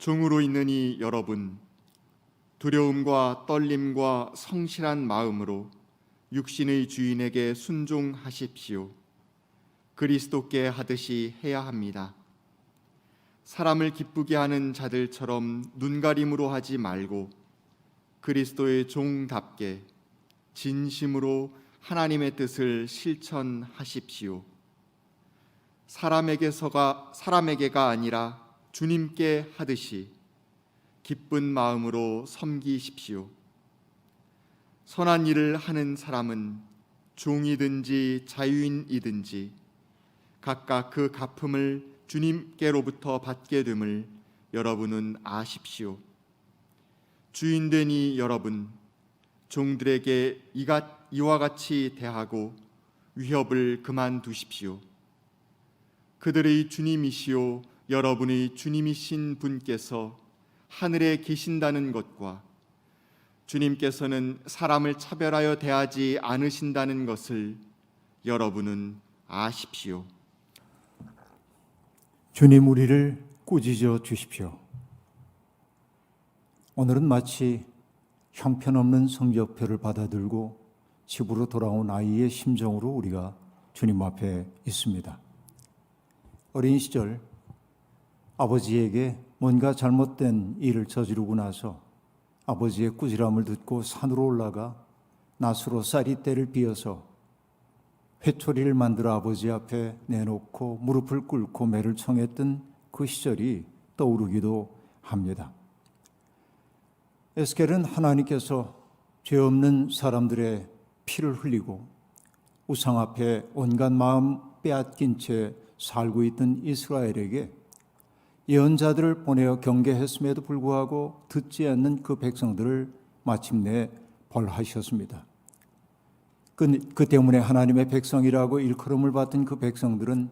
종으로 있느니 여러분 두려움과 떨림과 성실한 마음으로 육신의 주인에게 순종하십시오. 그리스도께 하듯이 해야 합니다. 사람을 기쁘게 하는 자들처럼 눈가림으로 하지 말고 그리스도의 종답게 진심으로 하나님의 뜻을 실천하십시오. 사람에게가 아니라 주님께 하듯이 기쁜 마음으로 섬기십시오. 선한 일을 하는 사람은 종이든지 자유인이든지 각각 그 갚음을 주님께로부터 받게 됨을 여러분은 아십시오. 주인되니 여러분 종들에게 이와 같이 대하고 위협을 그만두십시오. 그들의 주님이시오 여러분의 주님이신 분께서 하늘에 계신다는 것과 주님께서는 사람을 차별하여 대하지 않으신다는 것을 여러분은 아십시오. 주님, 우리를 꾸짖어 주십시오. 오늘은 마치 형편없는 성적표를 받아들고 집으로 돌아온 아이의 심정으로 우리가 주님 앞에 있습니다. 어린 시절 아버지에게 뭔가 잘못된 일을 저지르고 나서 아버지의 꾸지람을 듣고 산으로 올라가 낫으로 쌀이대를 비어서 회초리를 만들어 아버지 앞에 내놓고 무릎을 꿇고 매를 청했던 그 시절이 떠오르기도 합니다. 에스겔은 하나님께서 죄 없는 사람들의 피를 흘리고 우상 앞에 온갖 마음 빼앗긴 채 살고 있던 이스라엘에게 예언자들을 보내어 경계했음에도 불구하고 듣지 않는 그 백성들을 마침내 벌하셨습니다. 그 때문에 하나님의 백성이라고 일컬음을 받은 그 백성들은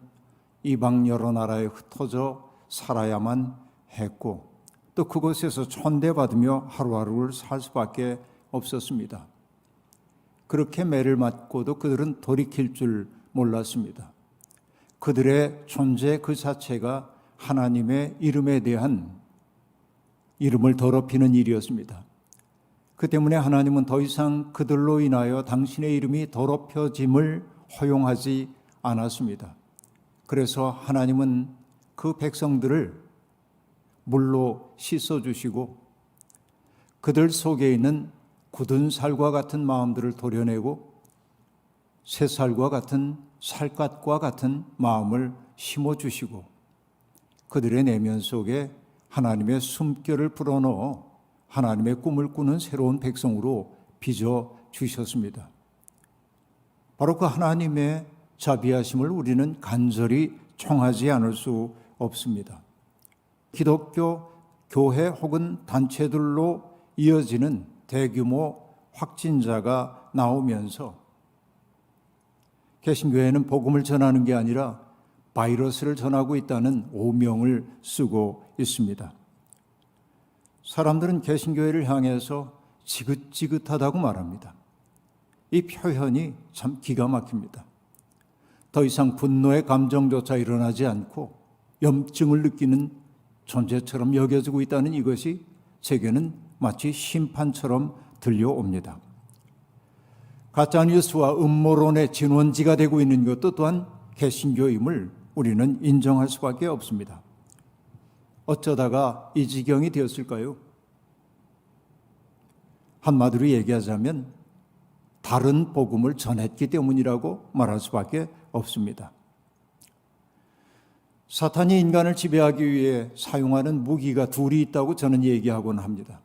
이방 여러 나라에 흩어져 살아야만 했고 또 그곳에서 천대받으며 하루하루를 살 수밖에 없었습니다. 그렇게 매를 맞고도 그들은 돌이킬 줄 몰랐습니다. 그들의 존재 그 자체가 하나님의 이름에 대한 이름을 더럽히는 일이었습니다. 그 때문에 하나님은 더 이상 그들로 인하여 당신의 이름이 더럽혀짐을 허용하지 않았습니다. 그래서 하나님은 그 백성들을 물로 씻어주시고 그들 속에 있는 굳은 살과 같은 마음들을 도려내고 새살과 같은 살갗과 같은 마음을 심어주시고 그들의 내면 속에 하나님의 숨결을 불어넣어 하나님의 꿈을 꾸는 새로운 백성으로 빚어주셨습니다. 바로 그 하나님의 자비하심을 우리는 간절히 청하지 않을 수 없습니다. 기독교 교회 혹은 단체들로 이어지는 대규모 확진자가 나오면서 개신교회는 복음을 전하는 게 아니라 바이러스를 전하고 있다는 오명을 쓰고 있습니다. 사람들은 개신교회를 향해서 지긋지긋하다고 말합니다. 이 표현이 참 기가 막힙니다. 더 이상 분노의 감정조차 일어나지 않고 염증을 느끼는 존재처럼 여겨지고 있다는 이것이 제게는 마치 심판처럼 들려옵니다. 가짜뉴스와 음모론의 진원지가 되고 있는 것도 또한 개신교임을 우리는 인정할 수밖에 없습니다. 어쩌다가 이 지경이 되었을까요? 한마디로 얘기하자면 다른 복음을 전했기 때문이라고 말할 수밖에 없습니다. 사탄이 인간을 지배하기 위해 사용하는 무기가 둘이 있다고 저는 얘기하곤 합니다.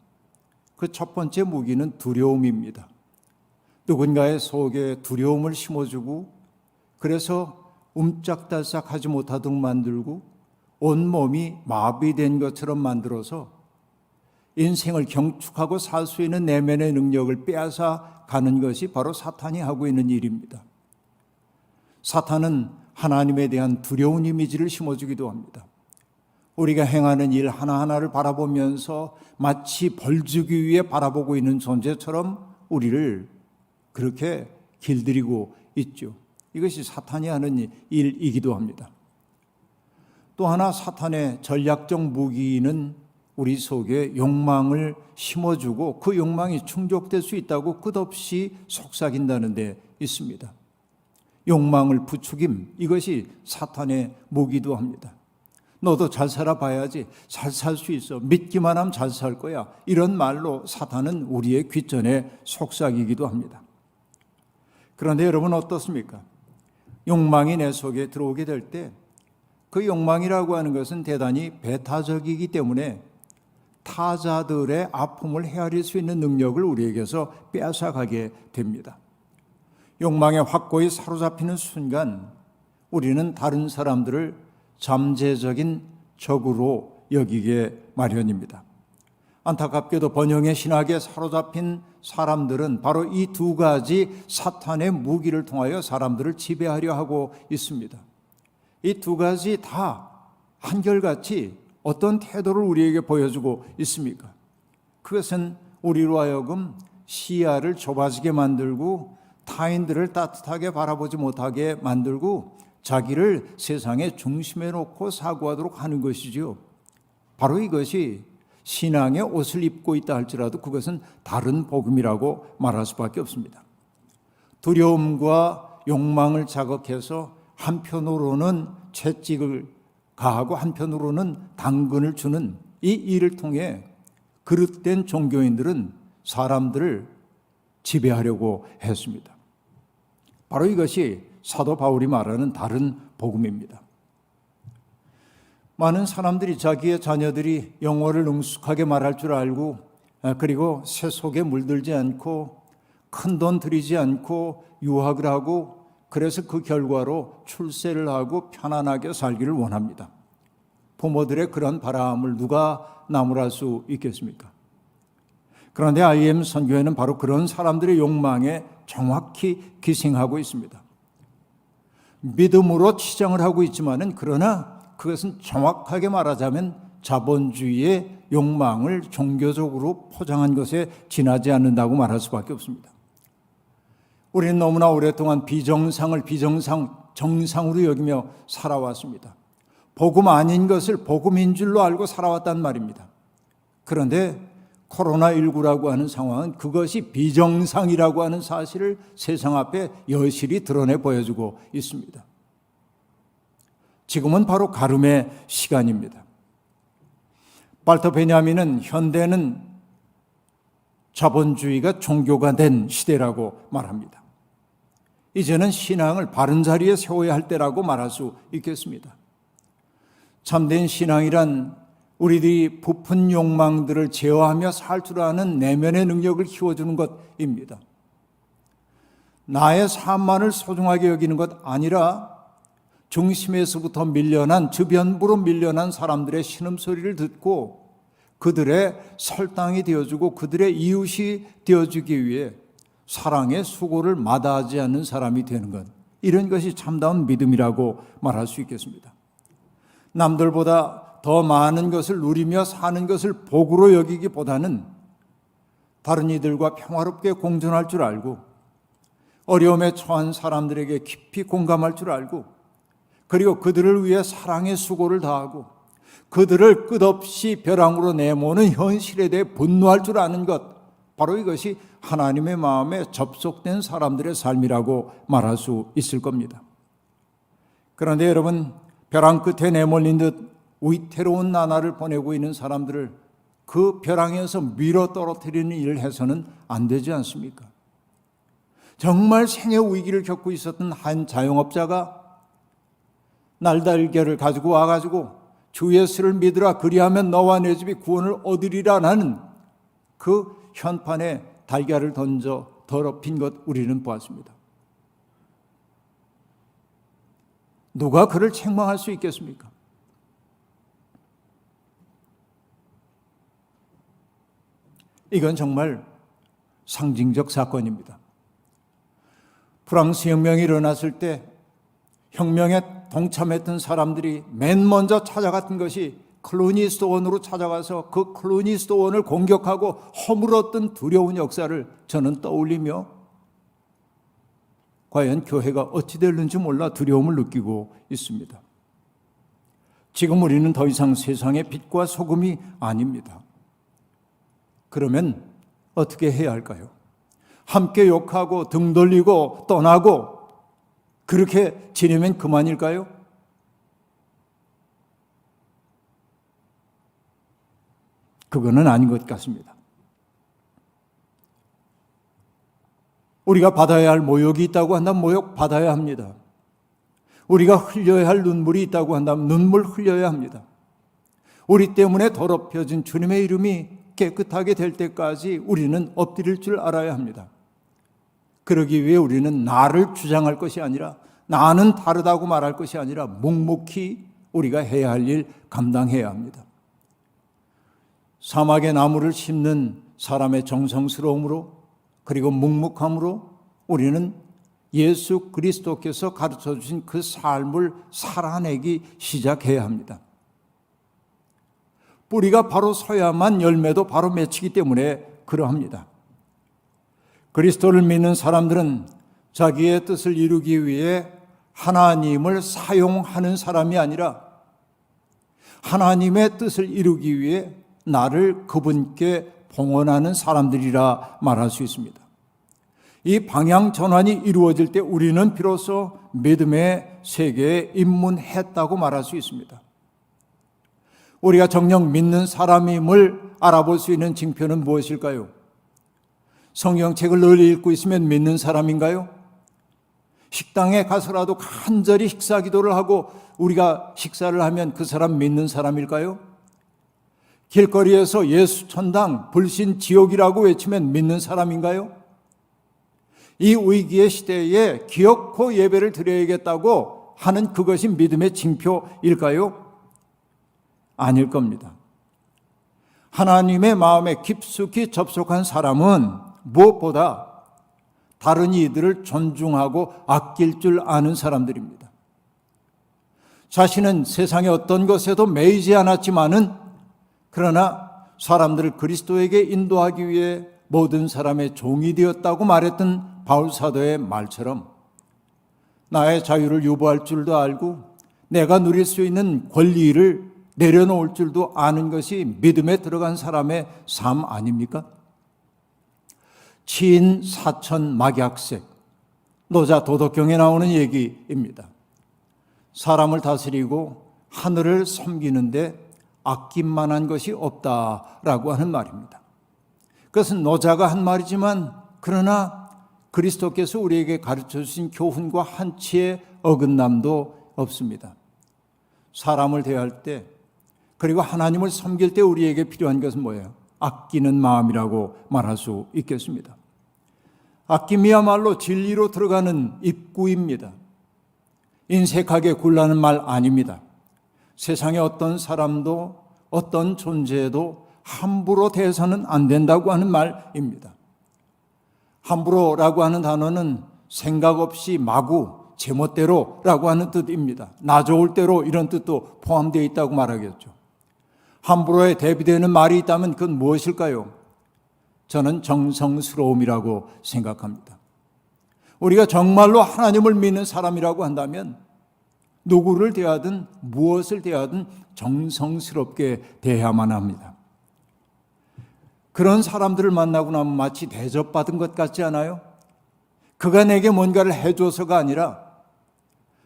그 첫 번째 무기는 두려움입니다. 누군가의 속에 두려움을 심어주고 그래서 움짝달싹하지 못하도록 만들고 온몸이 마비된 것처럼 만들어서 인생을 경축하고 살 수 있는 내면의 능력을 빼앗아 가는 것이 바로 사탄이 하고 있는 일입니다. 사탄은 하나님에 대한 두려운 이미지를 심어주기도 합니다. 우리가 행하는 일 하나하나를 바라보면서 마치 벌주기 위해 바라보고 있는 존재처럼 우리를 그렇게 길들이고 있죠. 이것이 사탄이 하는 일이기도 합니다. 또 하나 사탄의 전략적 무기는 우리 속에 욕망을 심어주고 그 욕망이 충족될 수 있다고 끝없이 속삭인다는 데 있습니다. 욕망을 부추김, 이것이 사탄의 무기도 합니다. 너도 잘 살아봐야지, 잘 살 수 있어, 믿기만 하면 잘 살 거야, 이런 말로 사탄은 우리의 귓전에 속삭이기도 합니다. 그런데 여러분 어떻습니까? 욕망이 내 속에 들어오게 될 때 그 욕망이라고 하는 것은 대단히 배타적이기 때문에 타자들의 아픔을 헤아릴 수 있는 능력을 우리에게서 빼앗아가게 됩니다. 욕망에 확고히 사로잡히는 순간 우리는 다른 사람들을 잠재적인 적으로 여기게 마련입니다. 안타깝게도 번영의 신학에 사로잡힌 사람들은 바로 이 두 가지 사탄의 무기를 통하여 사람들을 지배하려 하고 있습니다. 이 두 가지 다 한결같이 어떤 태도를 우리에게 보여주고 있습니까? 그것은 우리로 하여금 시야를 좁아지게 만들고 타인들을 따뜻하게 바라보지 못하게 만들고 자기를 세상의 중심에 놓고 사고하도록 하는 것이죠. 바로 이것이 신앙의 옷을 입고 있다 할지라도 그것은 다른 복음이라고 말할 수밖에 없습니다. 두려움과 욕망을 자극해서 한편으로는 채찍을 가하고 한편으로는 당근을 주는 이 일을 통해 그릇된 종교인들은 사람들을 지배하려고 했습니다. 바로 이것이 사도 바울이 말하는 다른 복음입니다. 많은 사람들이 자기의 자녀들이 영어를 능숙하게 말할 줄 알고 그리고 세속에 물들지 않고 큰돈 들이지 않고 유학을 하고 그래서 그 결과로 출세를 하고 편안하게 살기를 원합니다. 부모들의 그런 바람을 누가 나무랄 수 있겠습니까? 그런데 IM 선교회는 바로 그런 사람들의 욕망에 정확히 기생하고 있습니다. 믿음으로 치장을 하고 있지만은 그러나 그것은 정확하게 말하자면 자본주의의 욕망을 종교적으로 포장한 것에 지나지 않는다고 말할 수밖에 없습니다. 우리는 너무나 오랫동안 비정상을 정상으로 여기며 살아왔습니다. 복음 아닌 것을 복음인 줄로 알고 살아왔단 말입니다. 그런데 코로나19라고 하는 상황은 그것이 비정상이라고 하는 사실을 세상 앞에 여실히 드러내 보여주고 있습니다. 지금은 바로 가름의 시간입니다. 발터 베냐민은 현대는 자본주의가 종교가 된 시대라고 말합니다. 이제는 신앙을 바른 자리에 세워야 할 때라고 말할 수 있겠습니다. 참된 신앙이란 우리들이 부푼 욕망들을 제어하며 살 줄 아는 내면의 능력을 키워주는 것입니다. 나의 삶만을 소중하게 여기는 것 아니라 중심에서부터 밀려난 주변부로 밀려난 사람들의 신음소리를 듣고 그들의 설당이 되어주고 그들의 이웃이 되어주기 위해 사랑의 수고를 마다하지 않는 사람이 되는 것, 이런 것이 참다운 믿음이라고 말할 수 있겠습니다. 남들보다 더 많은 것을 누리며 사는 것을 복으로 여기기보다는 다른 이들과 평화롭게 공존할 줄 알고 어려움에 처한 사람들에게 깊이 공감할 줄 알고 그리고 그들을 위해 사랑의 수고를 다하고 그들을 끝없이 벼랑으로 내모는 현실에 대해 분노할 줄 아는 것, 바로 이것이 하나님의 마음에 접속된 사람들의 삶이라고 말할 수 있을 겁니다. 그런데 여러분, 벼랑 끝에 내몰린 듯 위태로운 나날을 보내고 있는 사람들을 그 벼랑에서 밀어 떨어뜨리는 일을 해서는 안 되지 않습니까? 정말 생의 위기를 겪고 있었던 한 자영업자가 날달걀을 가지고 와가지고 주 예수를 믿으라 그리하면 너와 내 집이 구원을 얻으리라는 그 현판에 달걀을 던져 더럽힌 것 우리는 보았습니다. 누가 그를 책망할 수 있겠습니까? 이건 정말 상징적 사건입니다. 프랑스 혁명이 일어났을 때 혁명에 동참했던 사람들이 맨 먼저 찾아갔던 것이 클루니스트원으로 찾아가서 그 클루니스트원을 공격하고 허물었던 두려운 역사를 저는 떠올리며 과연 교회가 어찌 될는지 몰라 두려움을 느끼고 있습니다. 지금 우리는 더 이상 세상의 빛과 소금이 아닙니다. 그러면 어떻게 해야 할까요? 함께 욕하고 등 돌리고 떠나고 그렇게 지내면 그만일까요? 그거는 아닌 것 같습니다. 우리가 받아야 할 모욕이 있다고 한다면 모욕 받아야 합니다. 우리가 흘려야 할 눈물이 있다고 한다면 눈물 흘려야 합니다. 우리 때문에 더럽혀진 주님의 이름이 깨끗하게 될 때까지 우리는 엎드릴 줄 알아야 합니다. 그러기 위해 우리는 나를 주장할 것이 아니라, 나는 다르다고 말할 것이 아니라 묵묵히 우리가 해야 할 일 감당해야 합니다. 사막의 나무를 심는 사람의 정성스러움으로, 그리고 묵묵함으로 우리는 예수 그리스도께서 가르쳐 주신 그 삶을 살아내기 시작해야 합니다. 뿌리가 바로 서야만 열매도 바로 맺히기 때문에 그러합니다. 그리스도를 믿는 사람들은 자기의 뜻을 이루기 위해 하나님을 사용하는 사람이 아니라 하나님의 뜻을 이루기 위해 나를 그분께 봉헌하는 사람들이라 말할 수 있습니다. 이 방향 전환이 이루어질 때 우리는 비로소 믿음의 세계에 입문했다고 말할 수 있습니다. 우리가 정녕 믿는 사람임을 알아볼 수 있는 징표는 무엇일까요? 성경책을 늘 읽고 있으면 믿는 사람인가요? 식당에 가서라도 간절히 식사 기도를 하고 우리가 식사를 하면 그 사람 믿는 사람일까요? 길거리에서 예수 천당, 불신 지옥이라고 외치면 믿는 사람인가요? 이 위기의 시대에 기어코 예배를 드려야겠다고 하는 그것이 믿음의 징표일까요? 아닐 겁니다. 하나님의 마음에 깊숙이 접속한 사람은 무엇보다 다른 이들을 존중하고 아낄 줄 아는 사람들입니다. 자신은 세상의 어떤 것에도 매이지 않았지만은 그러나 사람들을 그리스도에게 인도하기 위해 모든 사람의 종이 되었다고 말했던 바울 사도의 말처럼 나의 자유를 유보할 줄도 알고 내가 누릴 수 있는 권리를 내려놓을 줄도 아는 것이 믿음에 들어간 사람의 삶 아닙니까? 치인 사천 막약색, 노자 도덕경에 나오는 얘기입니다. 사람을 다스리고 하늘을 섬기는데 아낌만한 것이 없다라고 하는 말입니다. 그것은 노자가 한 말이지만 그러나 그리스도께서 우리에게 가르쳐 주신 교훈과 한치의 어긋남도 없습니다. 사람을 대할 때 그리고 하나님을 섬길 때 우리에게 필요한 것은 뭐예요? 아끼는 마음이라고 말할 수 있겠습니다. 아낌이야말로 진리로 들어가는 입구입니다. 인색하게 굴라는 말 아닙니다. 세상의 어떤 사람도 어떤 존재도 함부로 대해서는 안 된다고 하는 말입니다. 함부로라고 하는 단어는 생각 없이 마구 제멋대로라고 하는 뜻입니다. 나 좋을 대로 이런 뜻도 포함되어 있다고 말하겠죠. 함부로에 대비되는 말이 있다면 그건 무엇일까요? 저는 정성스러움이라고 생각합니다. 우리가 정말로 하나님을 믿는 사람이라고 한다면 누구를 대하든 무엇을 대하든 정성스럽게 대해야만 합니다. 그런 사람들을 만나고 나면 마치 대접받은 것 같지 않아요? 그가 내게 뭔가를 해줘서가 아니라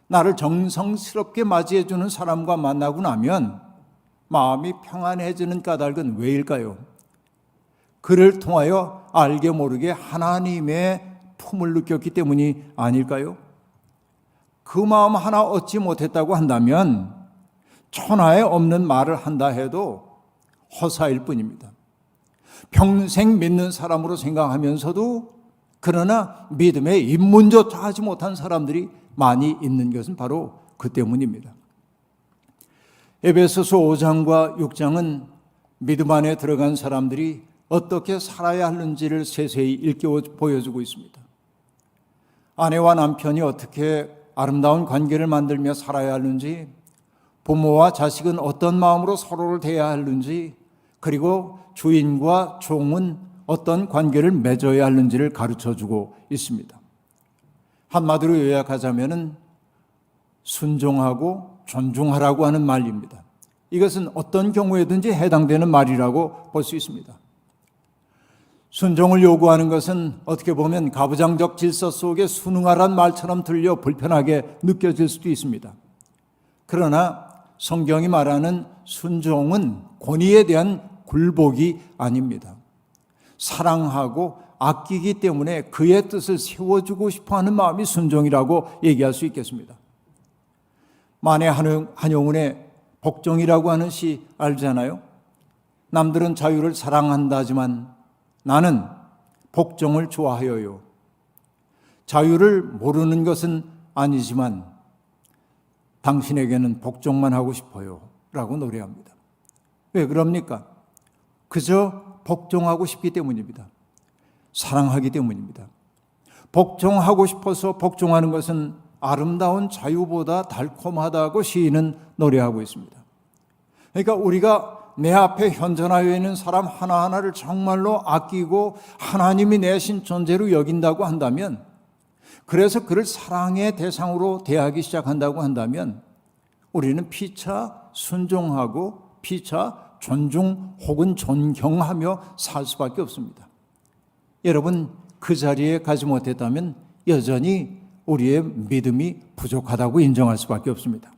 나를 정성스럽게 맞이해주는 사람과 만나고 나면 마음이 평안해지는 까닭은 왜일까요? 그를 통하여 알게 모르게 하나님의 품을 느꼈기 때문이 아닐까요? 그 마음 하나 얻지 못했다고 한다면 천하에 없는 말을 한다 해도 허사일 뿐입니다. 평생 믿는 사람으로 생각하면서도 그러나 믿음의 입문조차 하지 못한 사람들이 많이 있는 것은 바로 그 때문입니다. 에베소서 5장과 6장은 믿음 안에 들어간 사람들이 어떻게 살아야 하는지를 세세히 일깨워 보여주고 있습니다. 아내와 남편이 어떻게 아름다운 관계를 만들며 살아야 하는지, 부모와 자식은 어떤 마음으로 서로를 대해야 하는지, 그리고 주인과 종은 어떤 관계를 맺어야 하는지를 가르쳐주고 있습니다. 한마디로 요약하자면 순종하고 존중하라고 하는 말입니다. 이것은 어떤 경우에든지 해당되는 말이라고 볼 수 있습니다. 순종을 요구하는 것은 어떻게 보면 가부장적 질서 속에 순응하란 말처럼 들려 불편하게 느껴질 수도 있습니다. 그러나 성경이 말하는 순종은 권위에 대한 굴복이 아닙니다. 사랑하고 아끼기 때문에 그의 뜻을 세워주고 싶어하는 마음이 순종이라고 얘기할 수 있겠습니다. 만해 한용운의 복종이라고 하는 시 알잖아요. 남들은 자유를 사랑한다지만 나는 복종을 좋아하여요. 자유를 모르는 것은 아니지만 당신에게는 복종만 하고 싶어요 라고 노래합니다. 왜 그럽니까? 그저 복종하고 싶기 때문입니다. 사랑하기 때문입니다. 복종하고 싶어서 복종하는 것은 아름다운 자유보다 달콤하다고 시인은 노래하고 있습니다. 그러니까 우리가 내 앞에 현존하여 있는 사람 하나하나를 정말로 아끼고 하나님이 내신 존재로 여긴다고 한다면, 그래서 그를 사랑의 대상으로 대하기 시작한다고 한다면 우리는 피차 순종하고 피차 존중 혹은 존경하며 살 수밖에 없습니다. 여러분, 그 자리에 가지 못했다면 여전히 우리의 믿음이 부족하다고 인정할 수밖에 없습니다.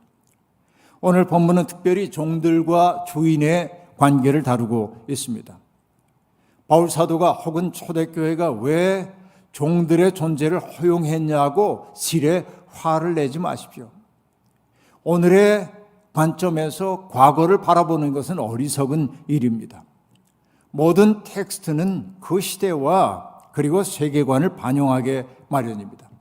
오늘 본문은 특별히 종들과 주인의 관계를 다루고 있습니다. 바울 사도가 혹은 초대교회가 왜 종들의 존재를 허용했냐고 실에 화를 내지 마십시오. 오늘의 관점에서 과거를 바라보는 것은 어리석은 일입니다. 모든 텍스트는 그 시대와 그리고 세계관을 반영하게 마련입니다.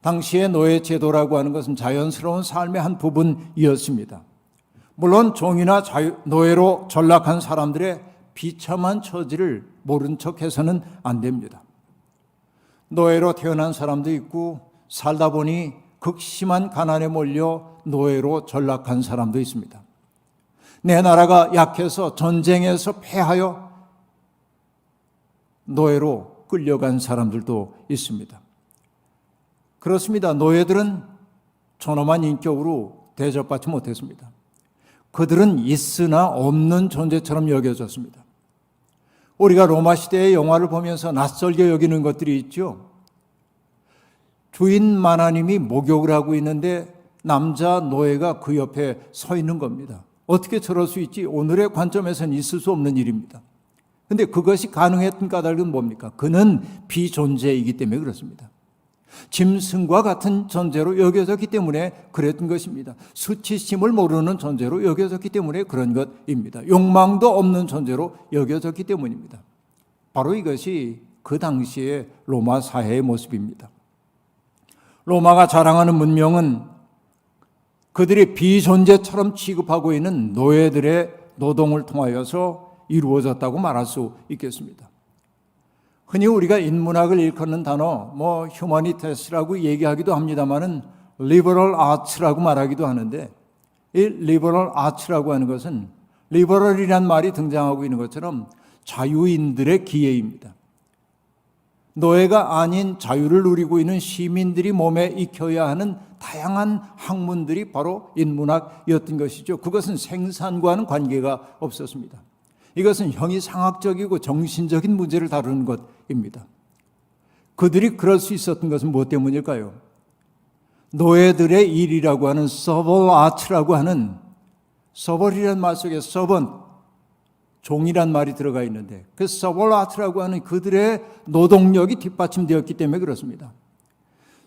당시의 노예 제도라고 하는 것은 자연스러운 삶의 한 부분이었습니다. 물론 종이나 노예로 전락한 사람들의 비참한 처지를 모른 척해서는 안 됩니다. 노예로 태어난 사람도 있고 살다 보니 극심한 가난에 몰려 노예로 전락한 사람도 있습니다. 내 나라가 약해서 전쟁에서 패하여 노예로 끌려간 사람들도 있습니다. 그렇습니다. 노예들은 존엄한 인격으로 대접받지 못했습니다. 그들은 있으나 없는 존재처럼 여겨졌습니다. 우리가 로마 시대의 영화를 보면서 낯설게 여기는 것들이 있죠. 주인 마나님이 목욕을 하고 있는데 남자 노예가 그 옆에 서 있는 겁니다. 어떻게 저럴 수 있지? 오늘의 관점에서는 있을 수 없는 일입니다. 그런데 그것이 가능했던 까닭은 뭡니까? 그는 비존재이기 때문에 그렇습니다. 짐승과 같은 존재로 여겨졌기 때문에 그랬던 것입니다. 수치심을 모르는 존재로 여겨졌기 때문에 그런 것입니다. 욕망도 없는 존재로 여겨졌기 때문입니다. 바로 이것이 그 당시의 로마 사회의 모습입니다. 로마가 자랑하는 문명은 그들이 비존재처럼 취급하고 있는 노예들의 노동을 통하여서 이루어졌다고 말할 수 있겠습니다. 흔히 우리가 인문학을 일컫는 단어, 휴머니테스라고 얘기하기도 합니다만은 리버럴 아츠라고 말하기도 하는데, 이 리버럴 아츠라고 하는 것은 리버럴이란 말이 등장하고 있는 것처럼 자유인들의 기회입니다. 노예가 아닌 자유를 누리고 있는 시민들이 몸에 익혀야 하는 다양한 학문들이 바로 인문학이었던 것이죠. 그것은 생산과는 관계가 없었습니다. 이것은 형이상학적이고 정신적인 문제를 다루는 것입니다. 그들이 그럴 수 있었던 것은 무엇 때문일까요? 노예들의 일이라고 하는 서벌 아트라고 하는, 서벌이라는 말 속에 서번, 종이란 말이 들어가 있는데 그 서벌 아트라고 하는 그들의 노동력이 뒷받침되었기 때문에 그렇습니다.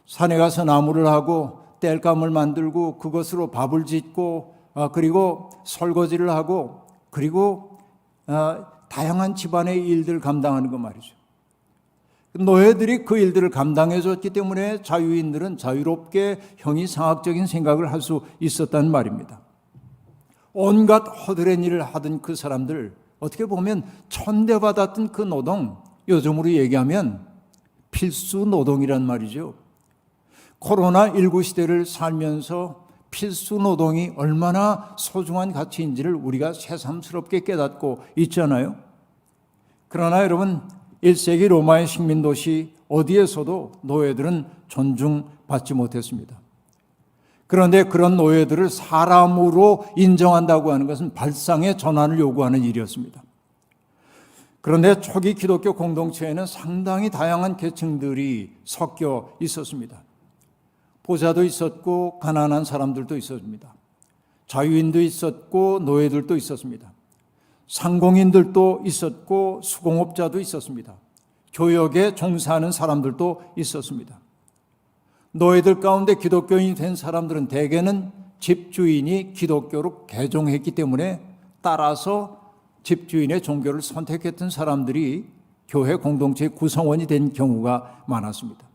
산에 가서 나무를 하고 땔감을 만들고 그것으로 밥을 짓고 그리고 설거지를 하고 그리고 다양한 집안의 일들을 감당하는 것 말이죠. 노예들이 그 일들을 감당해줬기 때문에 자유인들은 자유롭게 형이상학적인 생각을 할 수 있었다는 말입니다. 온갖 허드렛 일을 하던 그 사람들, 어떻게 보면 천대받았던 그 노동, 요즘으로 얘기하면 필수 노동이란 말이죠. 코로나19 시대를 살면서 필수 노동이 얼마나 소중한 가치인지를 우리가 새삼스럽게 깨닫고 있잖아요. 그러나 여러분, 1세기 로마의 식민도시 어디에서도 노예들은 존중받지 못했습니다. 그런데 그런 노예들을 사람으로 인정한다고 하는 것은 발상의 전환을 요구하는 일이었습니다. 그런데 초기 기독교 공동체에는 상당히 다양한 계층들이 섞여 있었습니다. 부자도 있었고 가난한 사람들도 있었습니다. 자유인도 있었고 노예들도 있었습니다. 상공인들도 있었고 수공업자도 있었습니다. 교역에 종사하는 사람들도 있었습니다. 노예들 가운데 기독교인이 된 사람들은 대개는 집주인이 기독교로 개종했기 때문에 따라서 집주인의 종교를 선택했던 사람들이 교회 공동체의 구성원이 된 경우가 많았습니다.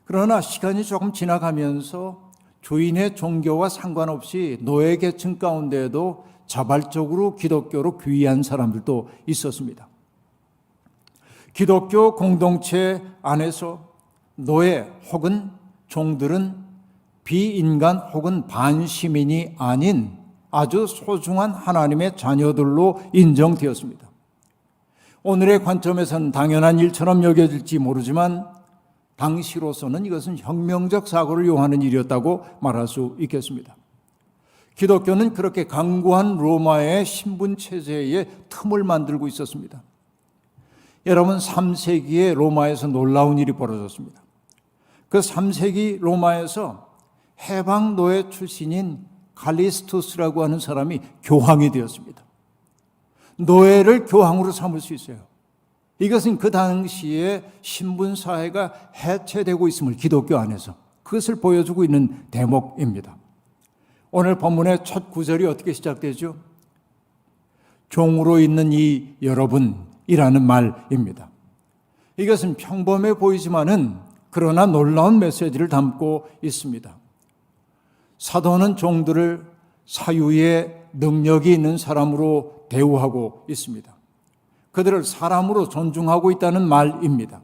그러나 시간이 조금 지나가면서 주인의 종교와 상관없이 노예 계층 가운데에도 자발적으로 기독교로 귀의한 사람들도 있었습니다. 기독교 공동체 안에서 노예 혹은 종들은 비인간 혹은 반시민이 아닌 아주 소중한 하나님의 자녀들로 인정되었습니다. 오늘의 관점에서는 당연한 일처럼 여겨질지 모르지만 당시로서는 이것은 혁명적 사고를 요하는 일이었다고 말할 수 있겠습니다. 기독교는 그렇게 강고한 로마의 신분 체제에 틈을 만들고 있었습니다. 여러분, 3세기에 로마에서 놀라운 일이 벌어졌습니다. 그 3세기 로마에서 해방 노예 출신인 칼리스투스라고 하는 사람이 교황이 되었습니다. 노예를 교황으로 삼을 수 있어요. 이것은 그 당시에 신분사회가 해체되고 있음을 기독교 안에서 그것을 보여주고 있는 대목입니다. 오늘 본문의 첫 구절이 어떻게 시작되죠? 종으로 있는 이 여러분이라는 말입니다. 이것은 평범해 보이지만은 그러나 놀라운 메시지를 담고 있습니다. 사도는 종들을 사유의 능력이 있는 사람으로 대우하고 있습니다. 그들을 사람으로 존중하고 있다는 말입니다.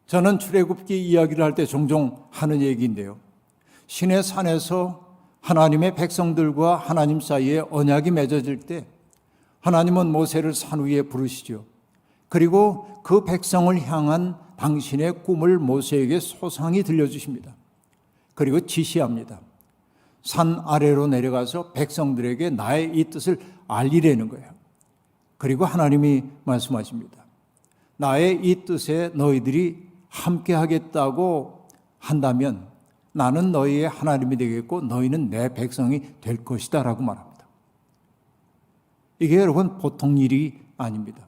저는 출애굽기 이야기를 할 때 종종 하는 얘기인데요. 신의 산에서 하나님의 백성들과 하나님 사이에 언약이 맺어질 때 하나님은 모세를 산 위에 부르시죠. 그리고 그 백성을 향한 당신의 꿈을 모세에게 소상히 들려주십니다. 그리고 지시합니다. 산 아래로 내려가서 백성들에게 나의 이 뜻을 알리라는 거예요. 그리고 하나님이 말씀하십니다. 나의 이 뜻에 너희들이 함께 하겠다고 한다면 나는 너희의 하나님이 되겠고 너희는 내 백성이 될 것이다 라고 말합니다. 이게 여러분 보통 일이 아닙니다.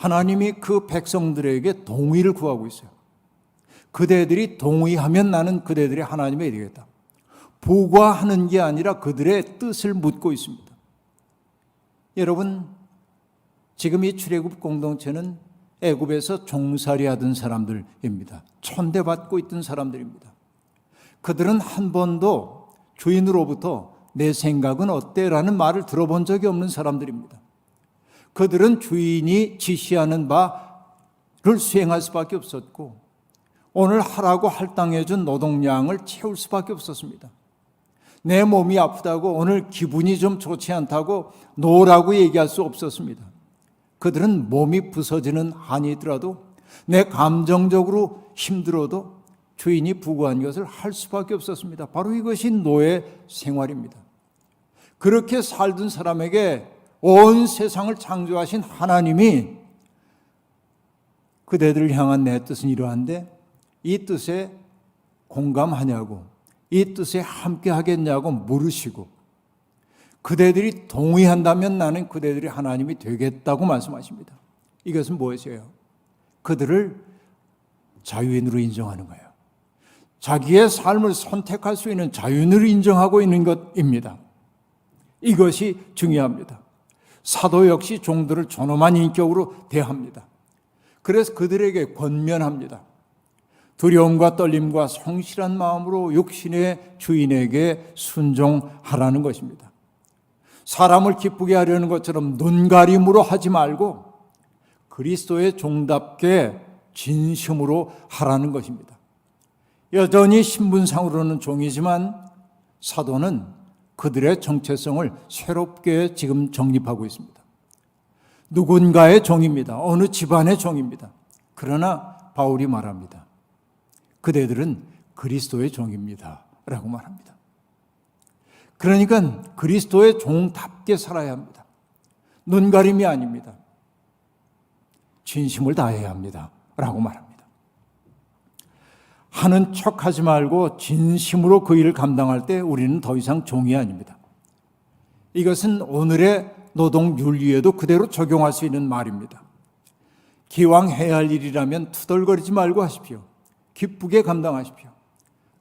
하나님이 그 백성들에게 동의를 구하고 있어요. 그대들이 동의하면 나는 그대들의 하나님이 되겠다. 부과하는 게 아니라 그들의 뜻을 묻고 있습니다. 여러분, 지금 이 출애굽 공동체는 애굽에서 종살이 하던 사람들입니다. 천대받고 있던 사람들입니다. 그들은 한 번도 주인으로부터 내 생각은 어때? 라는 말을 들어본 적이 없는 사람들입니다. 그들은 주인이 지시하는 바를 수행할 수밖에 없었고 오늘 하라고 할당해준 노동량을 채울 수밖에 없었습니다. 내 몸이 아프다고 오늘 기분이 좀 좋지 않다고 노라고 얘기할 수 없었습니다. 그들은 몸이 부서지는 한이 있더라도 내 감정적으로 힘들어도 주인이 부과한 것을 할 수밖에 없었습니다. 바로 이것이 노예 생활입니다. 그렇게 살던 사람에게 온 세상을 창조하신 하나님이 그대들을 향한 내 뜻은 이러한데 이 뜻에 공감하냐고 이 뜻에 함께 하겠냐고 물으시고 그대들이 동의한다면 나는 그대들이 하나님이 되겠다고 말씀하십니다. 이것은 무엇이에요? 그들을 자유인으로 인정하는 거예요. 자기의 삶을 선택할 수 있는 자유인으로 인정하고 있는 것입니다. 이것이 중요합니다. 사도 역시 종들을 존엄한 인격으로 대합니다. 그래서 그들에게 권면합니다. 두려움과 떨림과 성실한 마음으로 육신의 주인에게 순종하라는 것입니다. 사람을 기쁘게 하려는 것처럼 눈가림으로 하지 말고 그리스도의 종답게 진심으로 하라는 것입니다. 여전히 신분상으로는 종이지만 사도는 그들의 정체성을 새롭게 지금 정립하고 있습니다. 누군가의 종입니다. 어느 집안의 종입니다. 그러나 바울이 말합니다. 그대들은 그리스도의 종입니다 라고 말합니다. 그러니까 그리스도의 종답게 살아야 합니다. 눈가림이 아닙니다. 진심을 다해야 합니다 라고 말합니다. 하는 척하지 말고 진심으로 그 일을 감당할 때 우리는 더 이상 종이 아닙니다. 이것은 오늘의 노동윤리에도 그대로 적용할 수 있는 말입니다. 기왕 해야 할 일이라면 투덜거리지 말고 하십시오. 기쁘게 감당하십시오.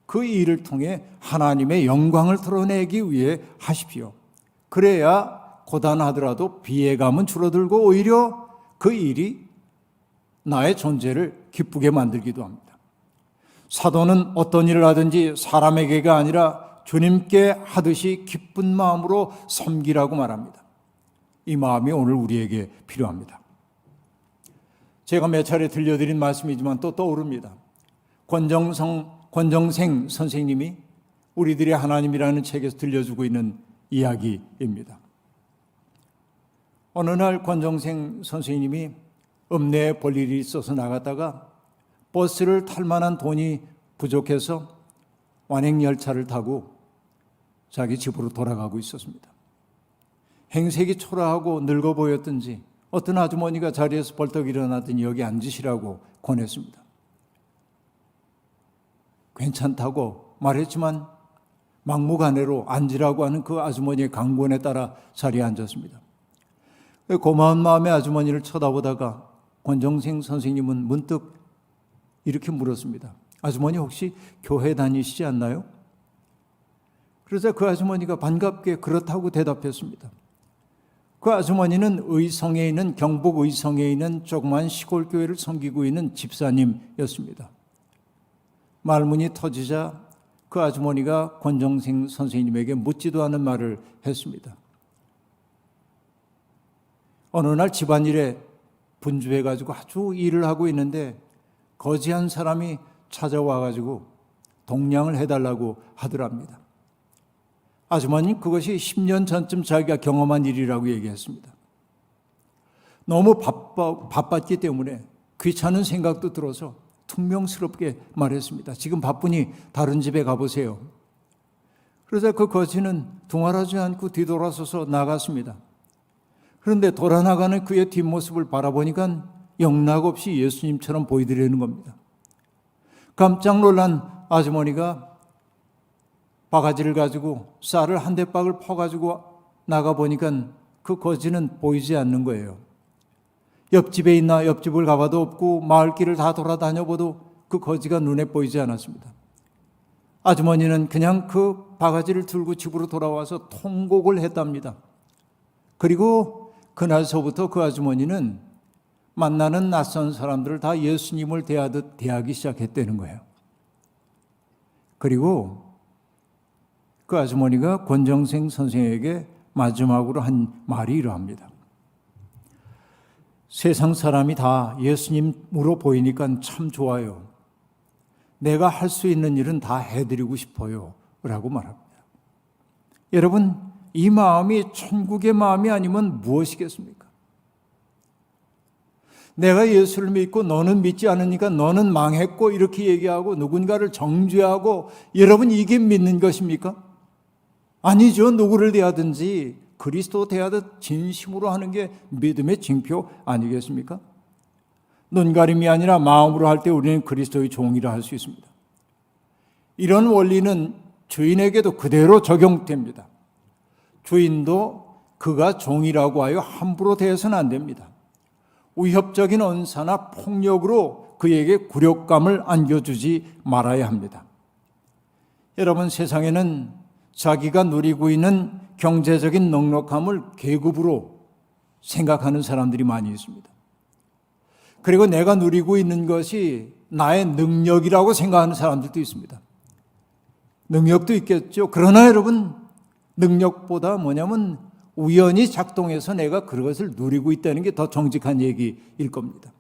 그 일을 통해 하나님의 영광을 드러내기 위해 하십시오. 그래야 고단하더라도 비애감은 줄어들고 오히려 그 일이 나의 존재를 기쁘게 만들기도 합니다. 사도는 어떤 일을 하든지 사람에게가 아니라 주님께 하듯이 기쁜 마음으로 섬기라고 말합니다. 이 마음이 오늘 우리에게 필요합니다. 제가 몇 차례 들려드린 말씀이지만 또 떠오릅니다. 권정생 선생님이 우리들의 하나님이라는 책에서 들려주고 있는 이야기입니다. 어느 날 권정생 선생님이 읍내에 볼 일이 있어서 나갔다가 버스를 탈 만한 돈이 부족해서 완행열차를 타고 자기 집으로 돌아가고 있었습니다. 행색이 초라하고 늙어 보였던지 어떤 아주머니가 자리에서 벌떡 일어나더니 여기 앉으시라고 권했습니다. 괜찮다고 말했지만 막무가내로 앉으라고 하는 그 아주머니의 강권에 따라 자리에 앉았습니다. 고마운 마음에 아주머니를 쳐다보다가 권정생 선생님은 문득 이렇게 물었습니다. 아주머니 혹시 교회 다니시지 않나요? 그러자 그 아주머니가 반갑게 그렇다고 대답했습니다. 그 아주머니는 의성에 있는 경북 의성에 있는 조그만 시골 교회를 섬기고 있는 집사님이었습니다. 말문이 터지자 그 아주머니가 권정생 선생님에게 묻지도 않은 말을 했습니다. 어느 날 집안일에 분주해가지고 아주 일을 하고 있는데 거지한 사람이 찾아와가지고 동량을 해달라고 하더랍니다. 아주머니는 그것이 10년 전쯤 자기가 경험한 일이라고 얘기했습니다. 너무 바빴기 때문에 귀찮은 생각도 들어서 퉁명스럽게 말했습니다. 지금 바쁘니 다른 집에 가보세요. 그러자 그 거지는 둥하라지 않고 뒤돌아서서 나갔습니다. 그런데 돌아나가는 그의 뒷모습을 바라보니까 영락없이 예수님처럼 보이더라는 겁니다. 깜짝 놀란 아주머니가 바가지를 가지고 쌀을 한 대박을 퍼가지고 나가보니까 그 거지는 보이지 않는 거예요. 옆집에 있나 옆집을 가봐도 없고 마을길을 다 돌아다녀봐도 그 거지가 눈에 보이지 않았습니다. 아주머니는 그냥 그 바가지를 들고 집으로 돌아와서 통곡을 했답니다. 그리고 그날서부터 그 아주머니는 만나는 낯선 사람들을 다 예수님을 대하듯 대하기 시작했다는 거예요. 그리고 그 아주머니가 권정생 선생에게 마지막으로 한 말이 이러합니다. 세상 사람이 다 예수님으로 보이니까 참 좋아요. 내가 할 수 있는 일은 다 해드리고 싶어요 라고 말합니다. 여러분, 이 마음이 천국의 마음이 아니면 무엇이겠습니까? 내가 예수를 믿고 너는 믿지 않으니까 너는 망했고 이렇게 얘기하고 누군가를 정죄하고 여러분 이게 믿는 것입니까? 아니죠. 누구를 대하든지 그리스도 대하듯 진심으로 하는 게 믿음의 징표 아니겠습니까? 눈가림이 아니라 마음으로 할 때 우리는 그리스도의 종이라 할 수 있습니다. 이런 원리는 주인에게도 그대로 적용됩니다. 주인도 그가 종이라고 하여 함부로 대해서는 안 됩니다. 위협적인 언사나 폭력으로 그에게 굴욕감을 안겨주지 말아야 합니다. 여러분, 세상에는 자기가 누리고 있는 경제적인 넉넉함을 계급으로 생각하는 사람들이 많이 있습니다. 그리고 내가 누리고 있는 것이 나의 능력이라고 생각하는 사람들도 있습니다. 능력도 있겠죠. 그러나 여러분, 능력보다 뭐냐면 우연히 작동해서 내가 그것을 누리고 있다는 게 더 정직한 얘기일 겁니다.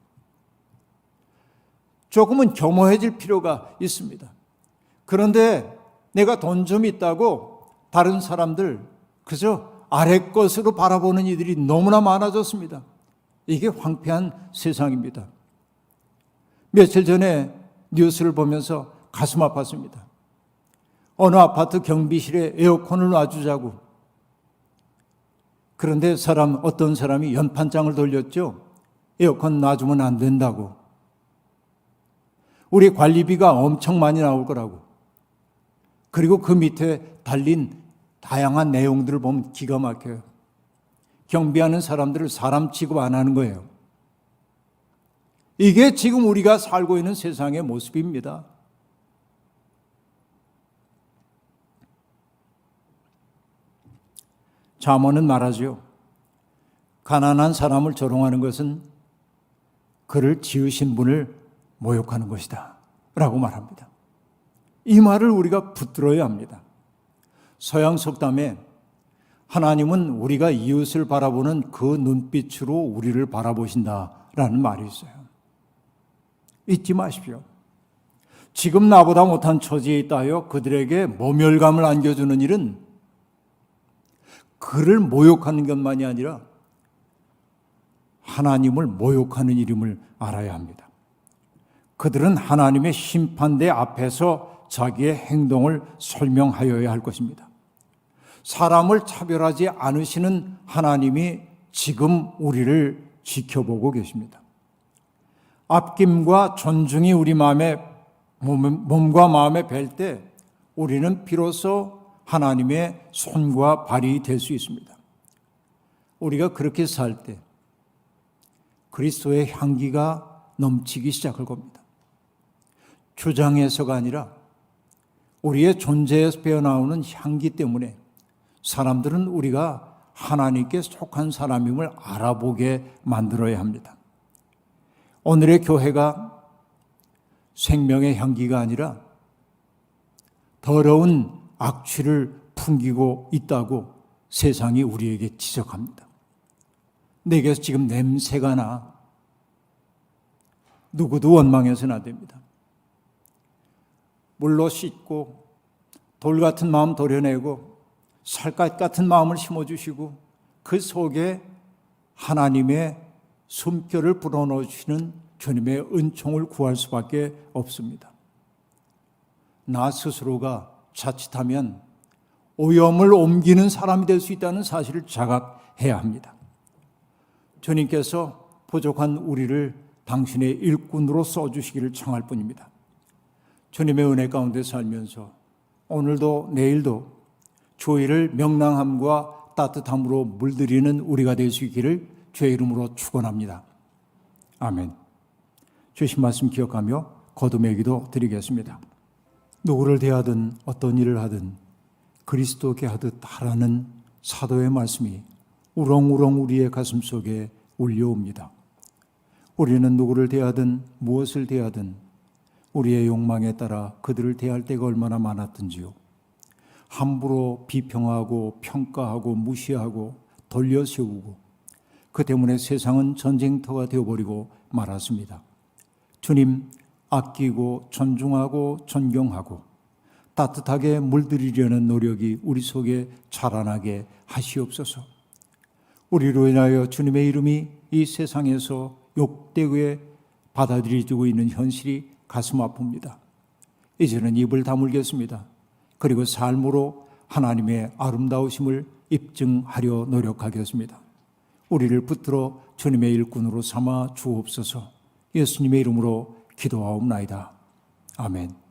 조금은 겸허해질 필요가 있습니다. 그런데 내가 돈 좀 있다고 다른 사람들 그저 아래 것으로 바라보는 이들이 너무나 많아졌습니다. 이게 황폐한 세상입니다. 며칠 전에 뉴스를 보면서 가슴 아팠습니다. 어느 아파트 경비실에 에어컨을 놔주자고. 그런데 어떤 사람이 연판장을 돌렸죠. 에어컨 놔주면 안 된다고. 우리 관리비가 엄청 많이 나올 거라고. 그리고 그 밑에 달린 다양한 내용들을 보면 기가 막혀요. 경비하는 사람들을 사람 취급 안 하는 거예요. 이게 지금 우리가 살고 있는 세상의 모습입니다. 잠언은 말하죠. 가난한 사람을 조롱하는 것은 그를 지으신 분을 모욕하는 것이다 라고 말합니다. 이 말을 우리가 붙들어야 합니다. 서양 속담에 하나님은 우리가 이웃을 바라보는 그 눈빛으로 우리를 바라보신다라는 말이 있어요. 잊지 마십시오. 지금 나보다 못한 처지에 있다 하여 그들에게 모멸감을 안겨주는 일은 그를 모욕하는 것만이 아니라 하나님을 모욕하는 일임을 알아야 합니다. 그들은 하나님의 심판대 앞에서 자기의 행동을 설명하여야 할 것입니다. 사람을 차별하지 않으시는 하나님이 지금 우리를 지켜보고 계십니다. 아낌과 존중이 우리 몸과 마음에 뵐 때 우리는 비로소 하나님의 손과 발이 될 수 있습니다. 우리가 그렇게 살 때 그리스도의 향기가 넘치기 시작할 겁니다. 주장에서가 아니라 우리의 존재에서 배어나오는 향기 때문에 사람들은 우리가 하나님께 속한 사람임을 알아보게 만들어야 합니다. 오늘의 교회가 생명의 향기가 아니라 더러운 악취를 풍기고 있다고 세상이 우리에게 지적합니다. 내게서 지금 냄새가 나. 누구도 원망해서는 안 됩니다. 물로 씻고 돌 같은 마음 도려내고 살갗 같은 마음을 심어주시고 그 속에 하나님의 숨결을 불어넣으시는 주님의 은총을 구할 수밖에 없습니다. 나 스스로가 자칫하면 오염을 옮기는 사람이 될 수 있다는 사실을 자각해야 합니다. 주님께서 부족한 우리를 당신의 일꾼으로 써주시기를 청할 뿐입니다. 주님의 은혜 가운데 살면서 오늘도 내일도 주의를 명랑함과 따뜻함으로 물들이는 우리가 될 수 있기를 주의 이름으로 축원합니다. 아멘. 주신 말씀 기억하며 거듭의 기도 드리겠습니다. 누구를 대하든 어떤 일을 하든 그리스도께 하듯 하라는 사도의 말씀이 우렁우렁 우리의 가슴 속에 울려옵니다. 우리는 누구를 대하든 무엇을 대하든 우리의 욕망에 따라 그들을 대할 때가 얼마나 많았던지요. 함부로 비평하고 평가하고 무시하고 돌려세우고 그 때문에 세상은 전쟁터가 되어버리고 말았습니다. 주님, 아끼고 존중하고 존경하고 따뜻하게 물들이려는 노력이 우리 속에 자라나게 하시옵소서. 우리로 인하여 주님의 이름이 이 세상에서 욕되게 받아들여지고 있는 현실이 가슴 아픕니다. 이제는 입을 다물겠습니다. 그리고 삶으로 하나님의 아름다우심을 입증하려 노력하겠습니다. 우리를 붙들어 주님의 일꾼으로 삼아 주옵소서. 예수님의 이름으로 기도하옵나이다. 아멘.